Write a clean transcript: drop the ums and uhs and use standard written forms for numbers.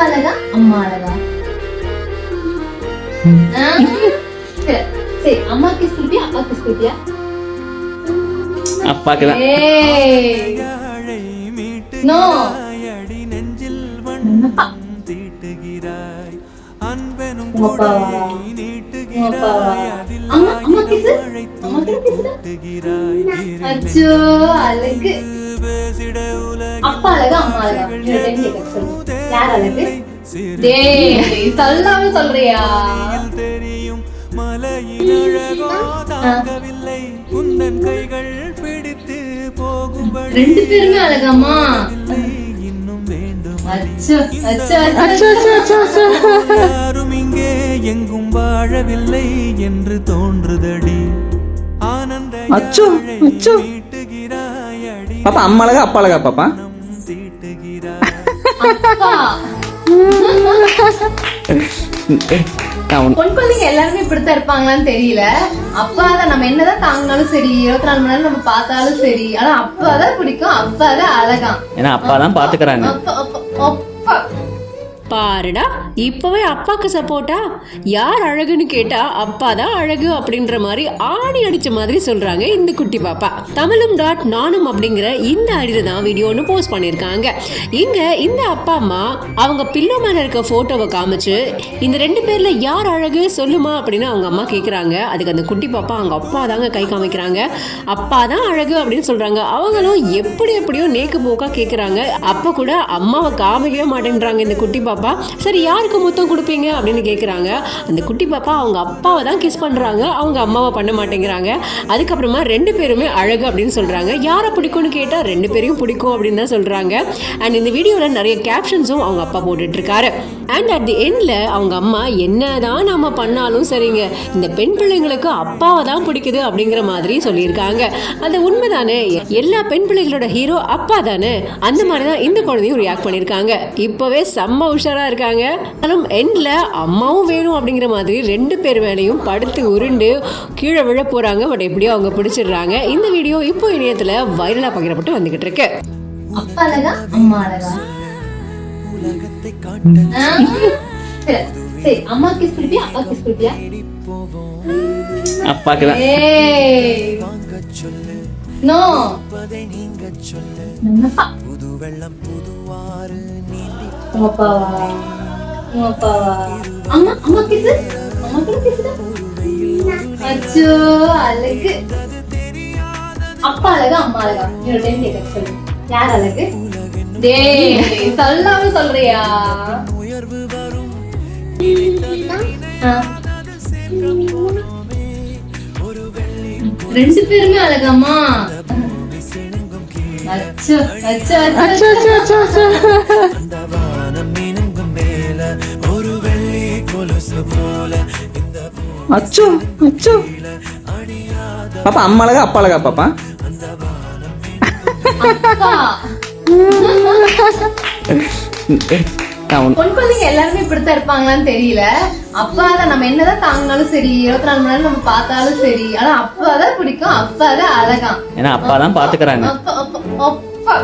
அப்பா அழகா அம்மா அழகா? சரி, அம்மா கிஸ் கொடுப்பியா அப்பா கிஸ் கொடுப்பியா? அப்பாக்கு தான். நோ. அம்மா கிஸ். அச்சோ அழகு. அப்பா அழகா அம்மா அழகா? யார் அழகு? டேய் சொல்லாம சொல்றியா? ரெண்டு பேருமே அழகாமா? யாரும் இங்கே எங்கும் வாழவில்லை என்று தோன்றுதடி. ஆனந்த பாப்பா அம்மா அழகா அப்பா அழகா பாப்பா? பொன் குழந்தைங்க எல்லாருமே இப்படித்தான் இருப்பாங்களான்னு தெரியல. அப்பாதான் நம்ம என்னதான் தாங்கினாலும் சரி, 24 மணி நேரம் நம்ம பார்த்தாலும் சரி, ஆனா அப்பாதான் பிடிக்கும், அப்பாதான் அழகா. ஏன்னா அப்பாதான் பாத்துக்கிறாங்க. பாருடா, இப்பவே அப்பாக்கு சப்போர்ட்டா? யார் அழகுன்னு கேட்டா அப்பா தான் அழகு அப்படின்ற மாதிரி ஆணி அடிச்ச மாதிரி சொல்றாங்க இந்த குட்டி பாப்பா. தமிழும் நானும் அப்படிங்கிற இந்த அடியில தான் வீடியோ ஒன்று போஸ்ட் பண்ணியிருக்காங்க. இங்க இந்த அப்பா அம்மா அவங்க பில்லோ மேல இருக்க போட்டோவை காமிச்சு இந்த 2 பேர்ல யார் அழகு சொல்லுமா அப்படின்னு அவங்க அம்மா கேட்குறாங்க. அதுக்கு அந்த குட்டி பாப்பா அவங்க அப்பா தாங்க கை காமிக்கிறாங்க. அப்பா தான் அழகு அப்படின்னு சொல்றாங்க. அவங்களும் எப்படியோ நேக்கு போக்கா கேட்குறாங்க. அப்ப கூட அம்மாவை காமிக்கவே மாட்டேன்றாங்க இந்த குட்டி பாப்பா. சரி, யாருக்கு முத்தம் கொடுப்பீங்க அப்படின்னு கேட்குறாங்க. அந்த குட்டி பாப்பா அவங்க அப்பாவை தான் கிஸ் பண்ணுறாங்க, அவங்க அம்மாவை பண்ண மாட்டேங்கிறாங்க. அதுக்கப்புறமா 2 பேருமே அழகு அப்படின்னு சொல்கிறாங்க. யாரை பிடிக்கும்னு கேட்டால் 2 பேரையும் பிடிக்கும் அப்படின்னு தான் சொல்கிறாங்க. அண்ட் இந்த வீடியோவில் நிறைய கேப்ஷன்ஸும் அவங்க அப்பா போட்டுட்ருக்காரு. அண்ட் அட் தி எண்டில் அவங்க அம்மா என்ன தான் நம்ம பண்ணாலும் சரிங்க, இந்த பெண் பிள்ளைங்களுக்கு அப்பாவை தான் பிடிக்குது அப்படிங்கிற மாதிரி சொல்லியிருக்காங்க. அது உண்மைதானே? எல்லா பெண் பிள்ளைகளோட ஹீரோ அப்பா தானே. அந்த மாதிரி தான் இந்த குழந்தையும் ரியாக்ட் பண்ணியிருக்காங்க. இப்போவே செம்ம உஷாராக இருக்காங்க. எண்ட்ல அம்மாவும் வேணும் அப்படிங்கிற மாதிரி 2 பேர் மேலையும் படுத்து உருண்டு கீழே விழ போறாங்க. பட் எப்படியோ அவங்க பிடிச்சிடுறாங்க. இந்த வீடியோ இப்போ இணையத்துல வைரலா பகிரப்பட்டு வந்துகிட்டு இருக்கு. அப்பா அழகா அம்மா அழகா? சரி, அம்மா கிஸ் கொடுப்பியா அப்பா கிஸ் கொடுப்பியா? அப்பாக்கு தான். நோ. அம்மா கிஸ். அச்சோ அழகு. அப்பா அழகா அம்மா அழகா? இன்னொரு டைம் கேட்க சொல்லு. யார் அழகு? டேய் சொல்லாம சொல்றியா? ரெண்டு பேருமே அழகாமா? அச்சோ அச்சோ அச்சோ அச்சோ அச்சோ. அச்சோ அச்சோ. பாப்பா அம்மா அழகா அப்பா அழகா பாப்பா? பொன் குழந்தைங்க எல்லாருமே இப்படித்தான் இருப்பாங்களான்னு தெரியல. அப்பாதான் நம்ம என்னதான் தாங்கினாலும் சரி, 24 மணி நேரம் நம்ம பார்த்தாலும் சரி, ஆனா அப்பாதான் பிடிக்கும், அப்பாதான் அழகா. ஏன்னா அப்பாதான் பாத்துக்கிறாங்க. அப்பா